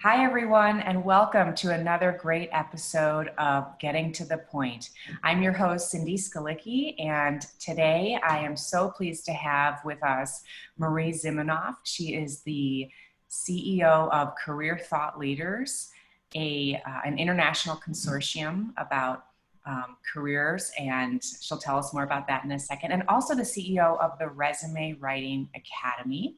Hi, everyone, and welcome to another great episode of Getting to the Point. I'm your host, Cindy Skalicki, and today I am so pleased to have with us Marie Zimenoff. She is the CEO of Career Thought Leaders, an international consortium about careers, and she'll tell us more about that in a second, and also the CEO of the Resume Writing Academy.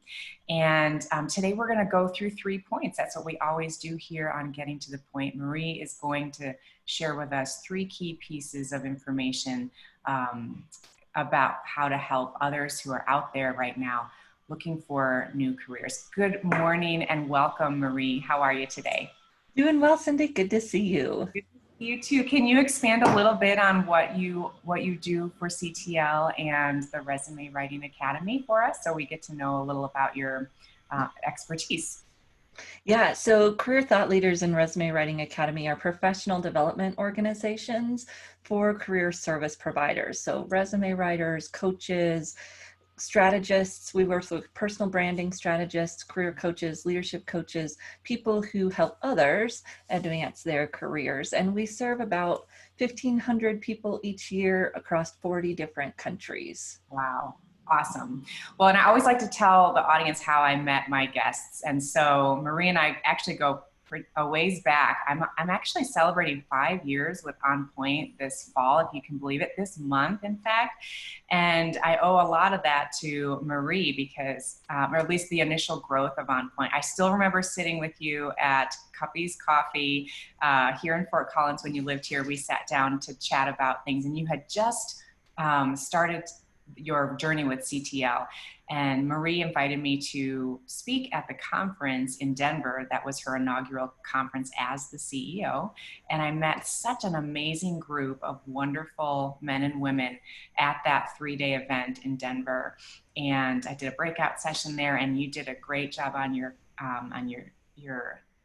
And today we're going to go through 3 points. That's what we always do here on Getting to the Point. Marie is going to share with us 3 key pieces of information about how to help others who are out there right now looking for new careers. Good morning and welcome, Marie. How are you today? Doing well, Cindy. Good to see you. You too. Can you expand a little bit on what you do for CTL and the Resume Writing Academy for us, so we get to know a little about your expertise? Yeah, so Career Thought Leaders and Resume Writing Academy are professional development organizations for career service providers. So resume writers, coaches, strategists. We work with personal branding strategists, career coaches, leadership coaches, people who help others advance their careers. And we serve about 1,500 people each year across 40 different countries. Wow. Awesome. Well, and I always like to tell the audience how I met my guests. And so Marie and I actually go a ways back. I'm actually celebrating 5 years with On Point this fall, if you can believe it, this month, in fact. And I owe a lot of that to Marie because, or at least the initial growth of On Point. I still remember sitting with you at Cuppy's Coffee here in Fort Collins when you lived here. We sat down to chat about things, and you had just started your journey with CTL. And Marie invited me to speak at the conference in Denver. That was her inaugural conference as the CEO. And I met such an amazing group of wonderful men and women at that 3-day event in Denver. And I did a breakout session there, and you did a great job on your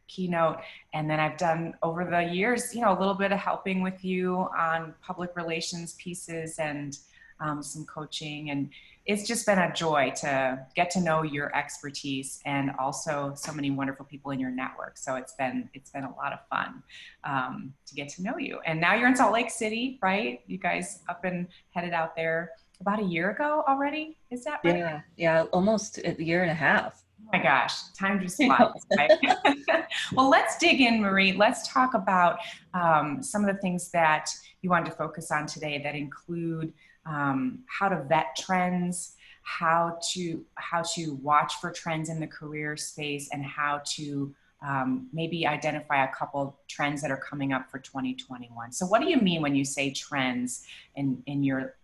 keynote. And then I've done over the years, a little bit of helping with you on public relations pieces and some coaching, and it's just been a joy to get to know your expertise and also so many wonderful people in your network. So it's been a lot of fun to get to know you. And now you're in Salt Lake City, right? You guys up and headed out there about a year ago already. Is that right? Yeah, almost a year and a half. Oh my gosh, time just flies, right? Well, let's dig in, Marie. Let's talk about some of the things that you wanted to focus on today that include how to vet trends, how to watch for trends in the career space, and how to maybe identify a couple trends that are coming up for 2021. So what do you mean when you say trends in your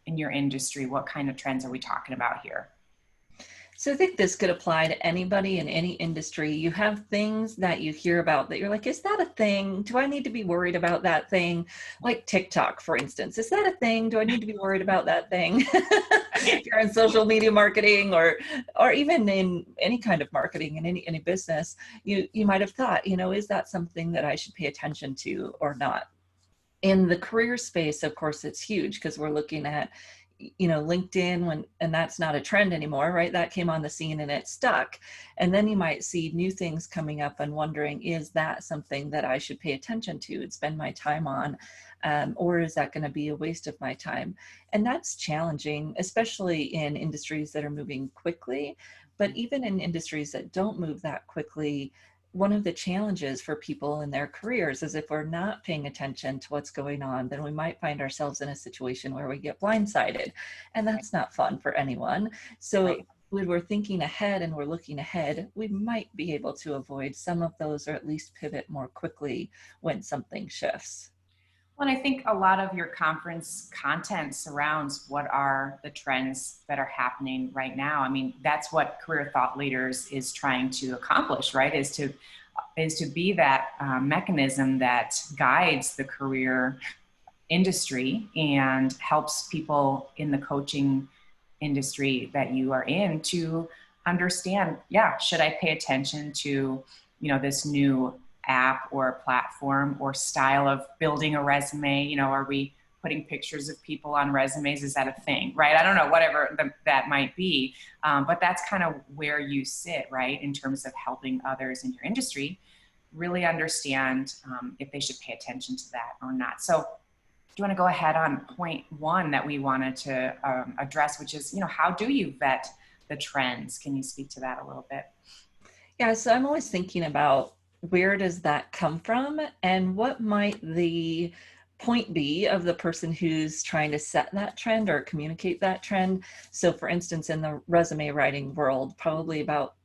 industry? What kind of trends are we talking about here? So I think this could apply to anybody in any industry. You have things that you hear about that you're like, is that a thing? Do I need to be worried about that thing? Like TikTok, for instance. Is that a thing? Do I need to be worried about that thing? If you're in social media marketing or even in any kind of marketing in any business, you might have thought, is that something that I should pay attention to or not? In the career space, of course, it's huge because we're looking at LinkedIn and that's not a trend anymore, right? That came on the scene and it stuck. And then you might see new things coming up and wondering, is that something that I should pay attention to and spend my time on? Or is that going to be a waste of my time? And that's challenging, especially in industries that are moving quickly. But even in industries that don't move that quickly, one of the challenges for people in their careers is if we're not paying attention to what's going on, then we might find ourselves in a situation where we get blindsided, and that's not fun for anyone. So when we're thinking ahead and we're looking ahead, we might be able to avoid some of those, or at least pivot more quickly when something shifts. Well, and I think a lot of your conference content surrounds what are the trends that are happening right now. I mean, that's what Career Thought Leaders is trying to accomplish, right? Is to be that mechanism that guides the career industry and helps people in the coaching industry that you are in to understand, should I pay attention to, this new app or platform or style of building a resume? Are we putting pictures of people on resumes. Is that a thing, right? I don't know, whatever that might be. But that's kind of where you sit, right? In terms of helping others in your industry really understand if they should pay attention to that or not. So do you want to go ahead on point one that we wanted to address, which is, how do you vet the trends? Can you speak to that a little bit? Yeah, so I'm always thinking about where does that come from and what might the point be of the person who's trying to set that trend or communicate that trend. So for instance, in the resume writing world, probably about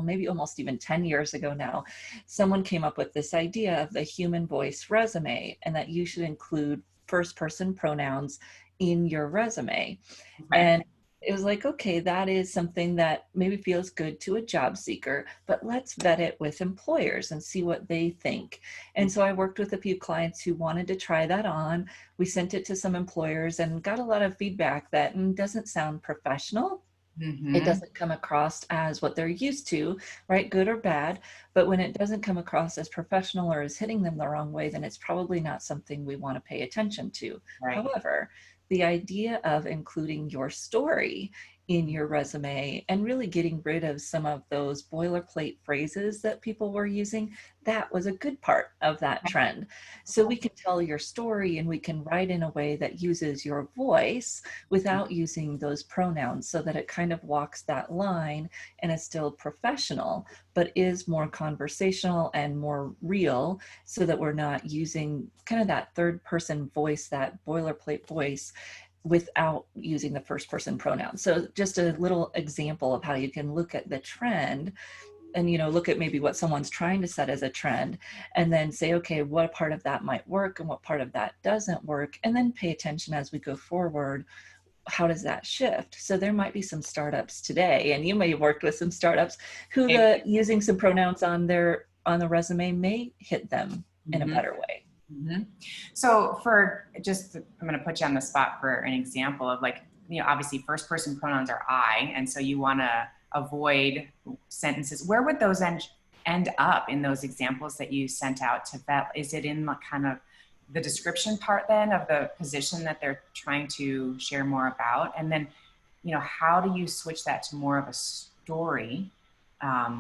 maybe almost even 10 years ago now, someone came up with this idea of the human voice resume and that you should include first person pronouns in your resume. Okay. And it was like, okay, that is something that maybe feels good to a job seeker, but let's vet it with employers and see what they think. And so I worked with a few clients who wanted to try that on. We sent it to some employers and got a lot of feedback that doesn't sound professional. It Mm-hmm. doesn't come across as what they're used to, right? Good or bad. But when it doesn't come across as professional or is hitting them the wrong way, then it's probably not something we want to pay attention to. Right. However, the idea of including your story in your resume and really getting rid of some of those boilerplate phrases that people were using, that was a good part of that trend. So we can tell your story and we can write in a way that uses your voice without using those pronouns so that it kind of walks that line and is still professional, but is more conversational and more real so that we're not using kind of that third person voice, that boilerplate voice without using the first person pronoun. So just a little example of how you can look at the trend and look at maybe what someone's trying to set as a trend and then say, okay, what part of that might work and what part of that doesn't work, and then pay attention as we go forward. How does that shift? So there might be some startups today, and you may have worked with some startups who the using some pronouns on the resume may hit them in a Mm-hmm. better way. Mm-hmm. So I'm going to put you on the spot for an example of obviously first person pronouns are I, and so you want to avoid sentences. Where would those end up in those examples that you sent out to vet? Is it in kind of the description part then of the position that they're trying to share more about? And then, how do you switch that to more of a story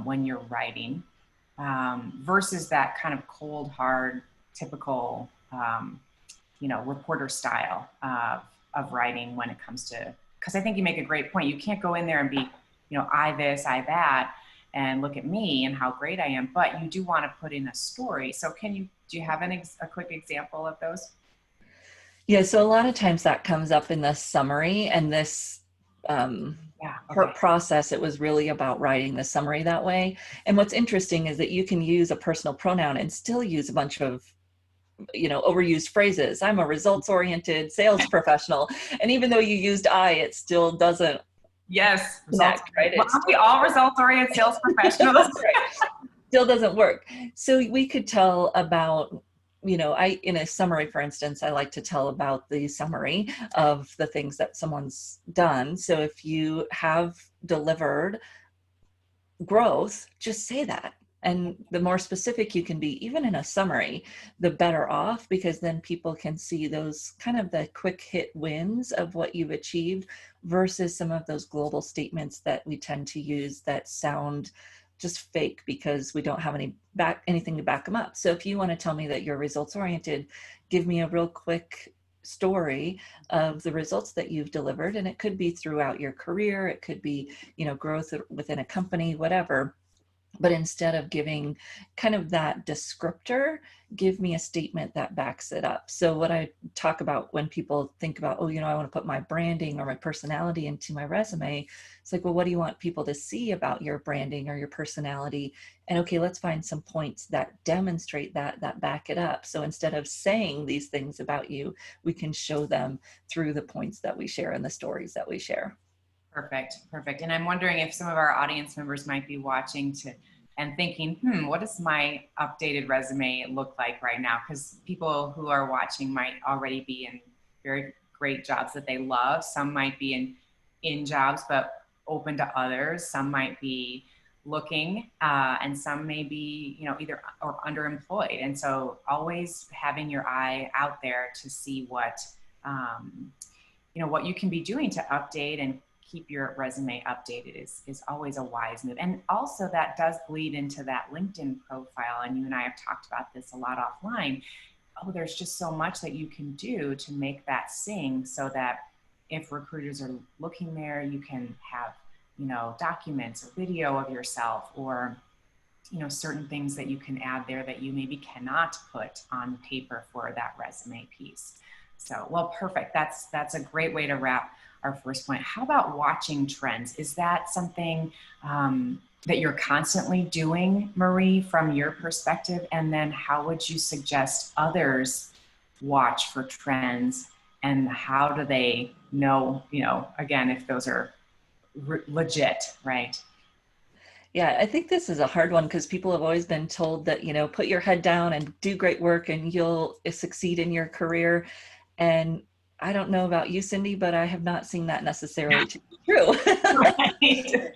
when you're writing versus that kind of cold, hard, typical, reporter style of writing when it comes to, because I think you make a great point. You can't go in there and be, I this, I that, and look at me and how great I am, but you do want to put in a story. So do you have a quick example of those? Yeah, so a lot of times that comes up in the summary, and this Yeah. Okay. process, it was really about writing the summary that way. And what's interesting is that you can use a personal pronoun and still use a bunch of overused phrases. I'm a results oriented sales professional, and even though you used I, it still doesn't Yes. Results. connect, right? Well, It's aren't we all results oriented sales professionals? right. Still doesn't work. So we could tell about, in a summary, for instance, I like to tell about the summary of the things that someone's done. So if you have delivered growth, just say that. And the more specific you can be, even in a summary, the better off, because then people can see those kind of the quick hit wins of what you've achieved versus some of those global statements that we tend to use that sound just fake because we don't have anything to back them up. So if you want to tell me that you're results oriented, give me a real quick story of the results that you've delivered. And it could be throughout your career, it could be, growth within a company, whatever. But instead of giving kind of that descriptor, give me a statement that backs it up. So what I talk about when people think about, I want to put my branding or my personality into my resume, it's like, well, what do you want people to see about your branding or your personality? And okay, let's find some points that demonstrate that back it up. So instead of saying these things about you, we can show them through the points that we share and the stories that we share. Perfect. Perfect. And I'm wondering if some of our audience members might be watching and thinking, what does my updated resume look like right now? Because people who are watching might already be in very great jobs that they love. Some might be in jobs, but open to others. Some might be looking, and some may be, either or underemployed. And so always having your eye out there to see what what you can be doing to update and keep your resume updated is always a wise move. And also that does bleed into that LinkedIn profile. And you and I have talked about this a lot offline. Oh, there's just so much that you can do to make that sing, so that if recruiters are looking there, you can have, documents or video of yourself, or, certain things that you can add there that you maybe cannot put on paper for that resume piece. So, well, perfect. That's a great way to wrap our first point. How about watching trends? Is that something that you're constantly doing, Marie, from your perspective? And then how would you suggest others watch for trends, and how do they know, again, if those are legit, right? Yeah, I think this is a hard one because people have always been told that, put your head down and do great work and you'll succeed in your career. And I don't know about you, Cindy, but I have not seen that necessarily to be true. Right.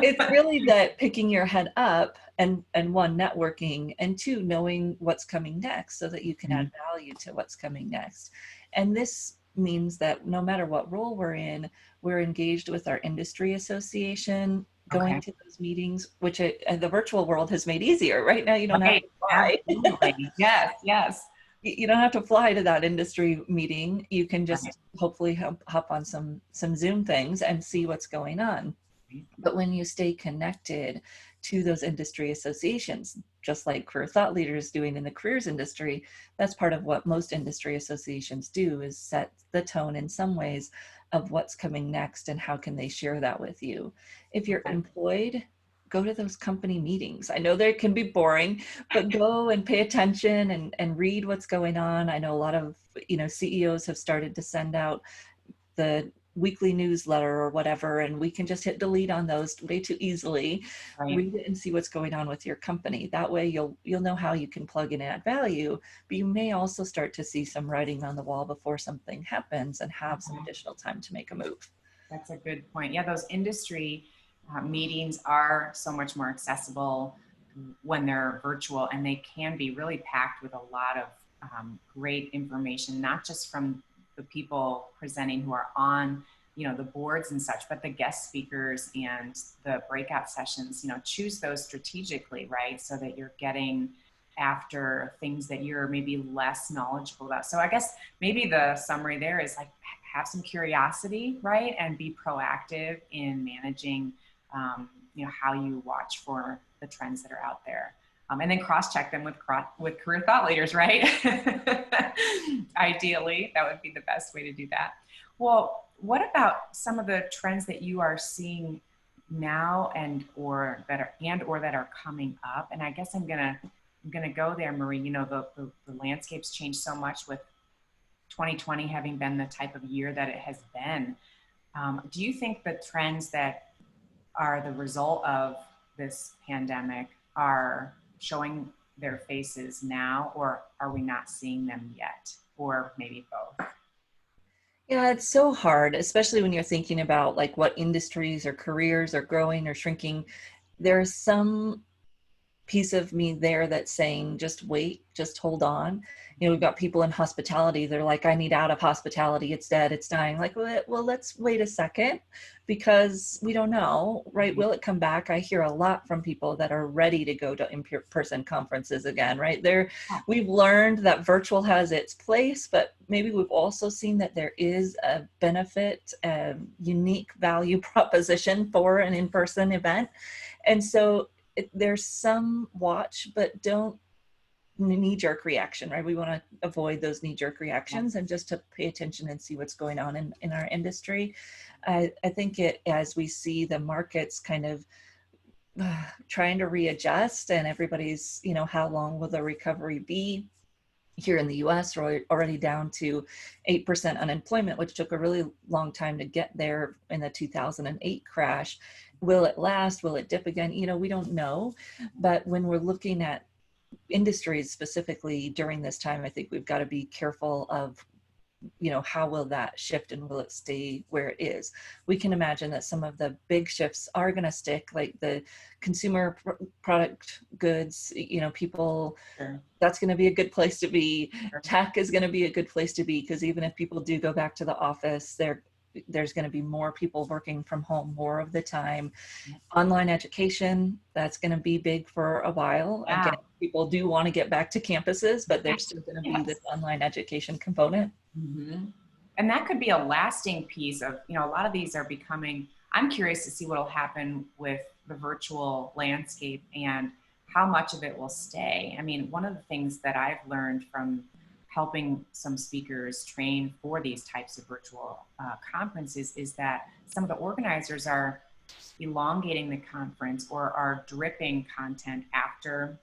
It's really that picking your head up and one, networking, and two, knowing what's coming next so that you can add value to what's coming next. And this means that no matter what role we're in, we're engaged with our industry association, going Okay. to those meetings, which the virtual world has made easier. Right now, you don't have Right. to fly. Absolutely. Yes. Yes. You don't have to fly to that industry meeting. You can Right. just hopefully hop on some Zoom things and see what's going on. But when you stay connected to those industry associations, just like Career Thought Leaders doing in the careers industry, that's part of what most industry associations do, is set the tone in some ways of what's coming next and how can they share that with you. If you're employed, go to those company meetings. I know they can be boring, but go and pay attention and read what's going on. I know a lot of, CEOs have started to send out the weekly newsletter or whatever, and we can just hit delete on those way too easily. Right. Read it and see what's going on with your company. That way you'll know how you can plug in and add value, but you may also start to see some writing on the wall before something happens and have some additional time to make a move. That's a good point. Yeah, those industry meetings are so much more accessible when they're virtual, and they can be really packed with a lot of great information, not just from the people presenting who are on, the boards and such, but the guest speakers and the breakout sessions. Choose those strategically, right? So that you're getting after things that you're maybe less knowledgeable about. So I guess maybe the summary there is like, have some curiosity, right? And be proactive in managing, how you watch for the trends that are out there. And then cross-check them with career thought leaders, right? Ideally, that would be the best way to do that. Well, what about some of the trends that you are seeing now or that are coming up? And I guess I'm gonna go there, Marie. The landscape's changed so much with 2020 having been the type of year that it has been. Do you think the trends that are the result of this pandemic are showing their faces now, or are we not seeing them yet? Or maybe both? Yeah, it's so hard, especially when you're thinking about like what industries or careers are growing or shrinking. There's some piece of me there that's saying, just wait, just hold on. We've got people in hospitality. They're like, I need out of hospitality. It's dead. It's dying. Like, well, let's wait a second because we don't know, right? Will it come back? I hear a lot from people that are ready to go to in-person conferences again, right? We've learned that virtual has its place, but maybe we've also seen that there is a benefit, a unique value proposition for an in-person event. And so there's some watch, but don't knee-jerk reaction, right? We want to avoid those knee-jerk reactions and just to pay attention and see what's going on in our industry. I think as we see the markets kind of trying to readjust and everybody's, how long will the recovery be? Here in the US, we're already down to 8% unemployment, which took a really long time to get there in the 2008 crash. Will it last? Will it dip again? We don't know. But when we're looking at industries specifically during this time, I think we've got to be careful of how will that shift and will it stay where it is? We can imagine that some of the big shifts are going to stick, like the consumer product goods, people, Sure. that's going to be a good place to be. Sure. Tech is going to be a good place to be, because even if people do go back to the office, there's going to be more people working from home more of the time. Online education, that's going to be big for a while. Yeah. Again, people do want to get back to campuses, but there's Yes. still going to be Yes. this online education component. Mm-hmm. And that could be a lasting piece of, a lot of these are becoming, I'm curious to see what will happen with the virtual landscape and how much of it will stay. I mean, one of the things that I've learned from helping some speakers train for these types of virtual conferences is that some of the organizers are elongating the conference or are dripping content after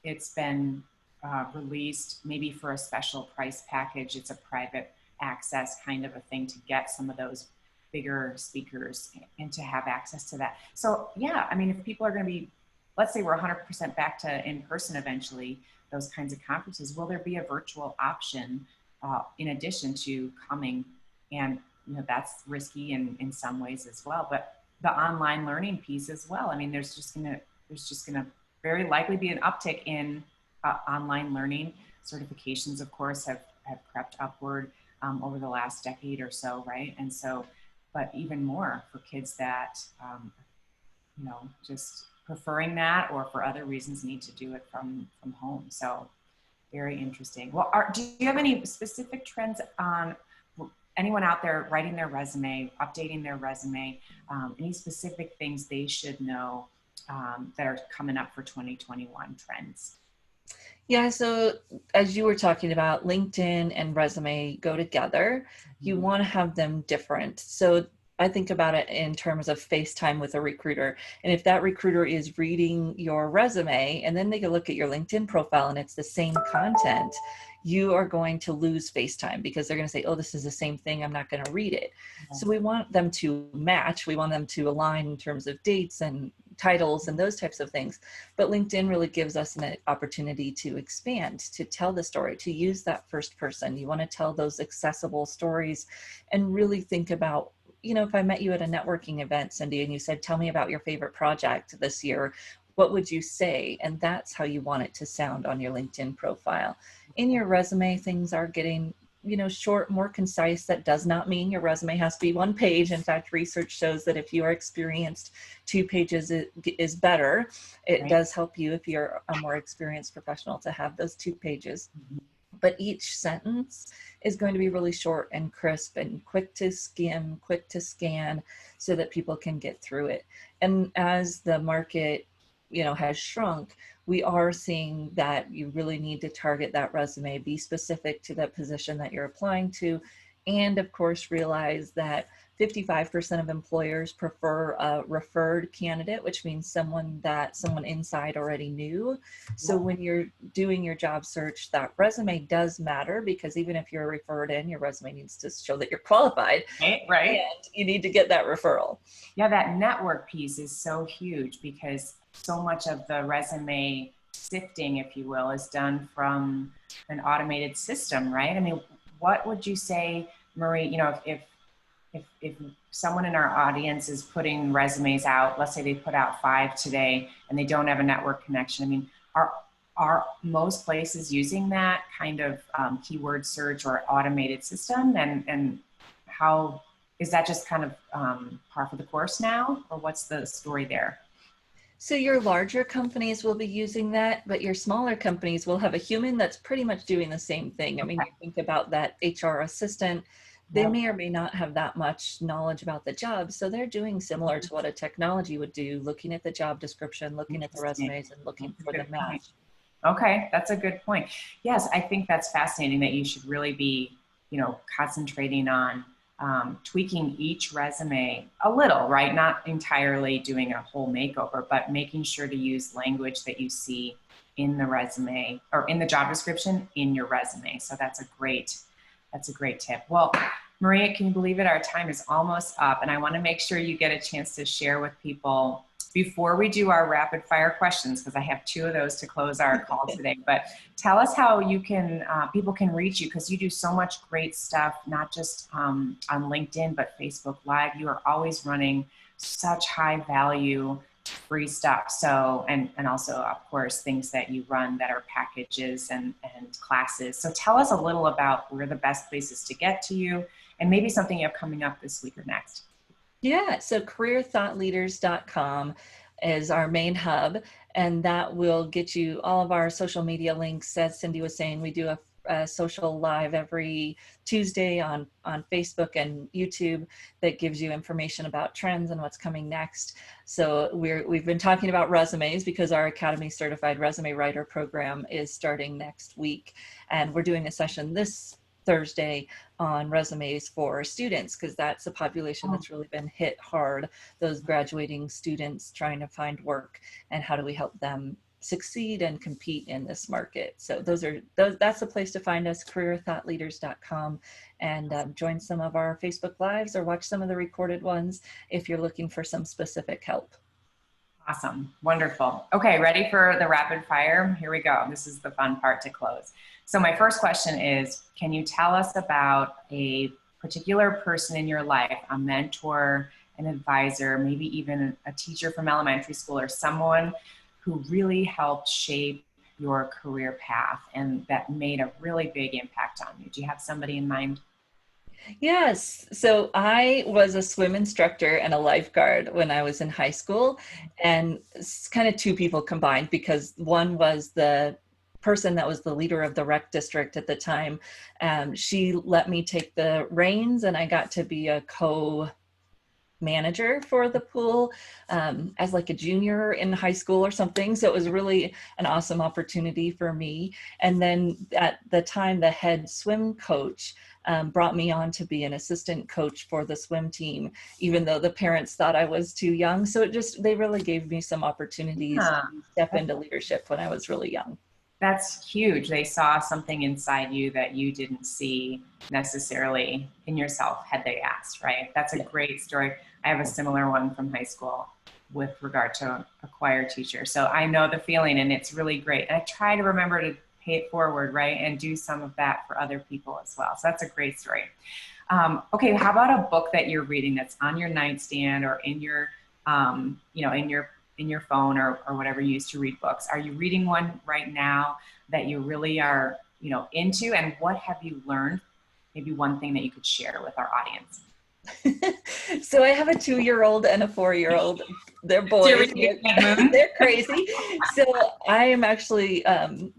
it's been released, maybe for a special price package. It's a private access kind of a thing to get some of those bigger speakers and to have access to that. So yeah, I mean, if people are going to be, let's say we're 100% back to in person eventually, those kinds of conferences, will there be a virtual option in addition to coming? And that's risky in some ways as well, but the online learning piece as well. I mean, there's just gonna very likely be an uptick in online learning. Certifications, of course, have crept upward over the last decade or so, right? And so, but even more for kids that, just preferring that or for other reasons need to do it from home. So very interesting. Well, do you have any specific trends on anyone out there writing their resume, updating their resume, any specific things they should know that are coming up for 2021 trends? Yeah, so as you were talking about, LinkedIn and resume go together. You want to have them different. So I think about it in terms of FaceTime with a recruiter. And if that recruiter is reading your resume and then they can look at your LinkedIn profile and it's the same content, you are going to lose FaceTime because they're going to say, oh, this is the same thing, I'm not going to read it. So we want them to match. We want them to align in terms of dates and titles and those types of things. But LinkedIn really gives us an opportunity to expand, to tell the story, to use that first person. You want to tell those accessible stories and really think about, if I met you at a networking event, Cindy, and you said, tell me about your favorite project this year, what would you say? And that's how you want it to sound on your LinkedIn profile. In your resume, things are getting short, more concise. That does not mean your resume has to be one page. In fact, research shows that if you are experienced, 2 pages is better. It Right. does help you if you're a more experienced professional to have those 2 pages. But each sentence is going to be really short and crisp and quick to skim, quick to scan, so that people can get through it. And as the market has shrunk, we are seeing that you really need to target that resume, be specific to that position that you're applying to, and of course realize that 55% of employers prefer a referred candidate, which means someone inside already knew. So when you're doing your job search, that resume does matter, because even if you're referred in, your resume needs to show that you're qualified. Right. And you need to get that referral. Yeah, that network piece is so huge because so much of the resume sifting, if you will, is done from an automated system, right? I mean, what would you say, Marie, if someone in our audience is putting resumes out, let's say they put out 5 today and they don't have a network connection, I mean, are most places using that kind of keyword search or automated system? And how is that just kind of par for the course now, or what's the story there? So your larger companies will be using that, but your smaller companies will have a human that's pretty much doing the same thing. I mean, you think about that HR assistant, they may or may not have that much knowledge about the job. So they're doing similar to what a technology would do, looking at the job description, looking at the resumes, and looking for the match. Okay, that's a good point. Yes, I think that's fascinating that you should really be, concentrating on tweaking each resume a little, right? Not entirely doing a whole makeover, but making sure to use language that you see in the resume or in the job description in your resume. So that's a great tip. Well, Maria, can you believe it? Our time is almost up, and I want to make sure you get a chance to share with people before we do our rapid fire questions, because I have 2 of those to close our call today. But tell us how you can, people can reach you, because you do so much great stuff, not just on LinkedIn, but Facebook Live. You are always running such high value free stuff. So, and also of course, things that you run that are packages and classes. So tell us a little about where the best places to get to you, and maybe something you have coming up this week or next. Yeah, so careerthoughtleaders.com is our main hub, and that will get you all of our social media links. As Cindy was saying, we do a social live every Tuesday on Facebook and YouTube that gives you information about trends and what's coming next. So we've been talking about resumes because our Academy Certified Resume Writer program is starting next week, and we're doing a session this Thursday on resumes for students, because that's a population that's really been hit hard, those graduating students trying to find work, and how do we help them succeed and compete in this market. So that's the place to find us, careerthoughtleaders.com, and join some of our Facebook Lives or watch some of the recorded ones if you're looking for some specific help. Awesome. Wonderful. Okay, ready for the rapid fire? Here we go. This is the fun part to close. So my first question is, can you tell us about a particular person in your life, a mentor, an advisor, maybe even a teacher from elementary school, or someone who really helped shape your career path and that made a really big impact on you? Do you have somebody in mind? Yes. So I was a swim instructor and a lifeguard when I was in high school, and it's kind of 2 people combined, because one was the person that was the leader of the rec district at the time. She let me take the reins, and I got to be a manager for the pool as like a junior in high school or something. So it was really an awesome opportunity for me. And then at the time, the head swim coach brought me on to be an assistant coach for the swim team, even though the parents thought I was too young. So they really gave me some opportunities to step into leadership when I was really young. That's huge. They saw something inside you that you didn't see necessarily in yourself had they asked, right? That's a great story. I have a similar one from high school with regard to a choir teacher. So I know the feeling, and it's really great. And I try to remember to pay it forward, right? And do some of that for other people as well. So that's a great story. Okay, how about a book that you're reading that's on your nightstand or in your, in your phone or whatever you use to read books? Are you reading one right now that you really are, into? And what have you learned? Maybe one thing that you could share with our audience. So I have a 2-year-old and a 4-year-old. They're boys. They're crazy. So I am actually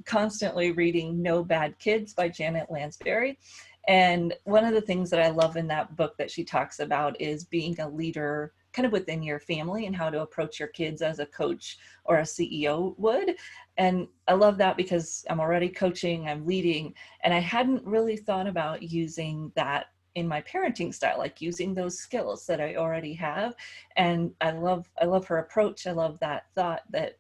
constantly reading No Bad Kids by Janet Lansbury. And one of the things that I love in that book that she talks about is being a leader kind of within your family and how to approach your kids as a coach or a CEO would. And I love that because I'm already coaching, I'm leading, and I hadn't really thought about using that in my parenting style, like using those skills that I already have. And I love her approach. I love that thought that,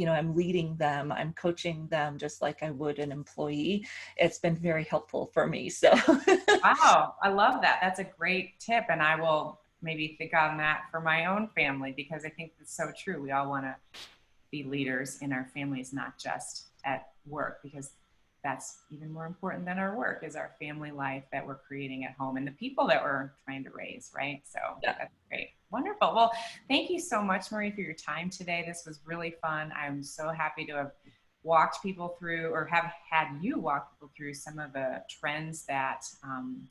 I'm leading them, I'm coaching them just like I would an employee. It's been very helpful for me. So wow, I love that. That's a great tip. And I will maybe think on that for my own family, because I think it's so true. We all want to be leaders in our families, not just at work, because that's even more important than our work is our family life that we're creating at home and the people that we're trying to raise, right? So yeah. That's great. Wonderful. Well, thank you so much, Marie, for your time today. This was really fun. I'm so happy to have walked people through, or have had you walk people through some of the trends that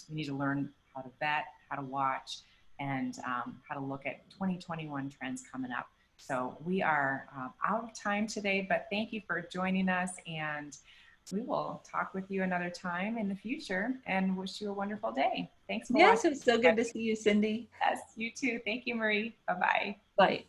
we need to learn how to vet, how to watch, and how to look at 2021 trends coming up. So we are out of time today, but thank you for joining us, and we will talk with you another time in the future, and wish you a wonderful day. Thanks for watching. Yes, it was so good to see you, Cindy. Yes, you too. Thank you, Marie. Bye-bye. Bye.